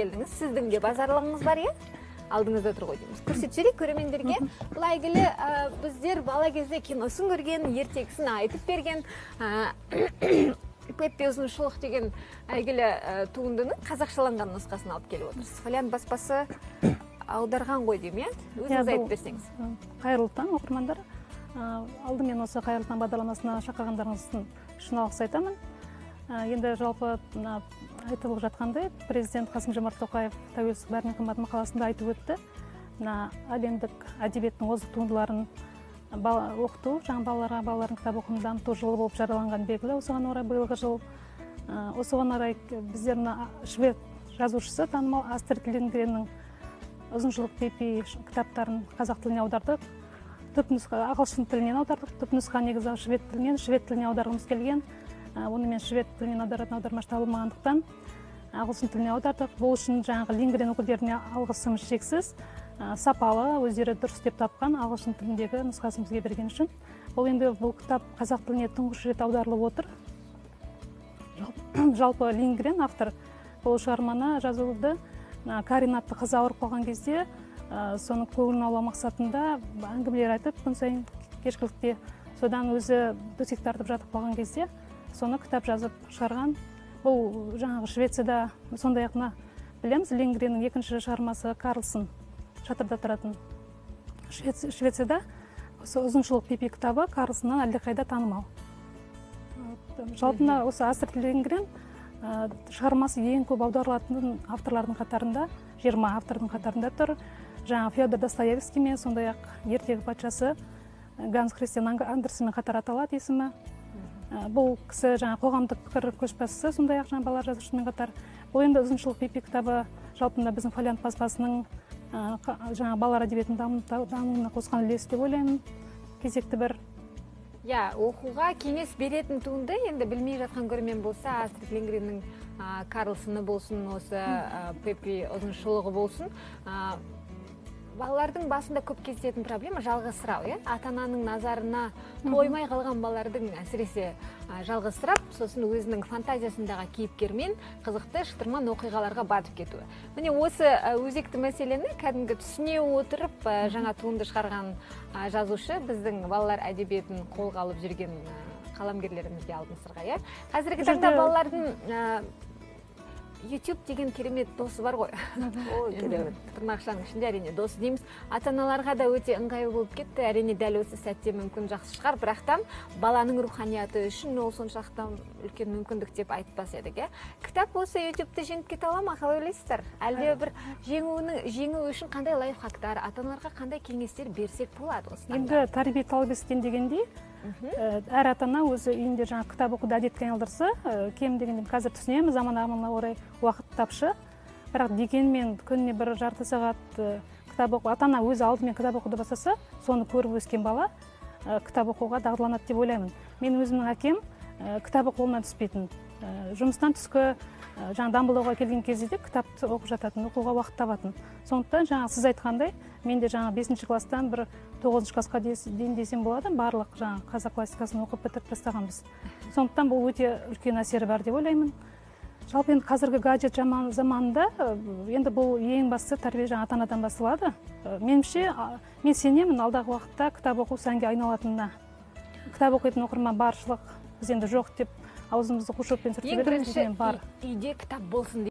келдіңіз. Сіздің де базарлығыңыз бар, иә? Алдыңызда тұр ғой дейміз. Көрсетіп жіберейік көрермендерге. Бұл әйгілі біздер бала кезде киносын көрген, ертегісін айтып берген Пеппи Ұзыншылық деген әйгілі туындының қазақшаланған нұсқасын алып келіп отырсыз. Фолиант баспасы аударған ғой деймін, иә? Өзіңіз айтып берсеңіз. Қайырлы таң, оқырмандар. Алдымен осы Қайырлы таң бағдарламасына шақырғандарыңыздың үшін алғыс айтамын. Енді жалпы айтылып жатқандай, президент Қасым-Жомарт Тоқаев тәуелсіздік бәрінен қымбат мақаласында айтып өтті. Әлемдік әдебиеттің озық туындыларын оқыту, жаңа балалардың кітап оқуын дамыту жылы болып жарияланған белгілі. Осыған орай биылғы жыл, осыған орай біздер швед жазушысы танымал Астрид Лингреннің Ұзыншылық Пеппи кітаптарын қазақ тіліне аудардық. Түпнұсқа ағылшын тілінен аудардық. Түпнұсқа негізі швед тіліне аударғымыз келген. Оны мен швед тілінен аударатын аудармашы табылмағандықтан ағылшын тіліне аудардық. Бұл үшін жаңағы Лингрен өкілдеріне алғысымыз шексіз. Сапалы, өздері дұрыс деп тапқан ағылшын тіліндегі нұсқасын бізге берген үшін. Бұл кітап қазақ тіліне тұңғыш рет аударылып отыр. Жалпы Лингрен автор бұл шығарманы жазуды Карин атты қызы ауырып қалған кезде соны көңілін аулау мақсатында әңгімелер айтып, күн сайын кешкілікте содан өзі төсек тартып жатып қалған кезде соны кітап жазып шығарған. Бұл жаңағы Швецияда, сондай-ақ білеміз, Лингреннің екінші шығармасы Карлсон, шатырда тұратын. Швецияда Ұзыншылық Пеппи кітабы Карлсоннан әлдеқайда танымал. Жалпы осы Астрид Лингрен шығармасы ең көп аударылатын авторлардың қатарында, 20 автордың қатарында тұр. Жаңа Федор Достоевскиймен, сондай-ақ ертегі патшасы Ганс Христиан Андерсенмен қатар аталады есімі. Бұл кісі жаңа қоғамдық пікір көшбасшысы, сондай-ақ жаңа балалар жазушысымен қатар. Бұл енді Ұзыншылық Пеппи кітабы жалпында біздің Фолиант баспасының жаңа балалар әдебиетінің дамуына қосқан үлесі деп ойлаймын. Кезекті бір. Оқуға кеңес беретін туынды, енді білмей жатқан көрермен болса, Астрид Лингреннің Карлсоны болсын, осы Пеппи Ұзыншылығы болсын. Балалардың басында көп кездесетін проблема жалғызсырау, ата-ананың назарына тоймай қалған балалардың әсіресе жалғызсырап, сосын өзінің фантазиясындағы кейіпкермен қызықты шытырман оқиғаларға батып кетуі. Міне осы өзекті мәселені кәдімгі түсіне отырып жаңа туынды шығарған жазушы біздің балалар әдебиетін қолға алып жүрген қаламгерлерімізге алтын сырға. Қазіргі таңда балалардың YouTube деген керемет досы бар ғой. Тырнақшаның ішінде әрине досы дейміз. Ата-аналарға да өте ыңғайлы болып кетті. Әрине дәл осы сәтте мүмкін жақсы шығар, бірақтан баланың руханияты үшін ол соншалықты үлкен мүмкіндік деп айтпас едік. Кітап осы YouTube-ты жеңіп кете ала ма, қалай ойлайсыздар? Әлде бір жеңу үшін қандай лайфхактар, ата-аналарға қандай кеңестер берсек болады осыдан? Енді тәрбие талап еткен дегендей, әр ата-ана өзі үйінде жаңа кітап оқуды әдетке айналдырса, кем дегенде қазір түсінеміз, заман ағымына орай уақыт тапшы. Бірақ дегенмен күніне бір жарты сағат кітап оқу, ата-ана өзі алдымен кітап оқуды бастаса, соны көріп өскен бала кітап оқуға дағдыланады деп ойлаймын. Мен өзімнің әкем кітап қолынан түспейтін. Жұмыстан түскі жаңа дамбылдауға келген кезде де кітапты оқып жататын, оқуға уақыт табатын. Сондықтан жаңа сіз айтқандай, мен де жаңа 5-ші класстан бір 9-ші классқа дейін десем болады, барлық жаңа қазақ классикасын оқып бітіріп тастағанбыз. Сондықтан бұл өте үлкен әсері бар деп ойлаймын. Жалпы енді қазіргі гаджет заманында енді бұл ең басты тәрбие жаңа ата-анадан басталады. Меніңше, мен сенемін алдағы уақытта кітап оқу сәнге айналатынына. Кітап оқитын оқырман баршылық біз енді жоқ деп аузымызды қушықпен сүрте береміз, бар. Ең бірінші үйде кітап болсын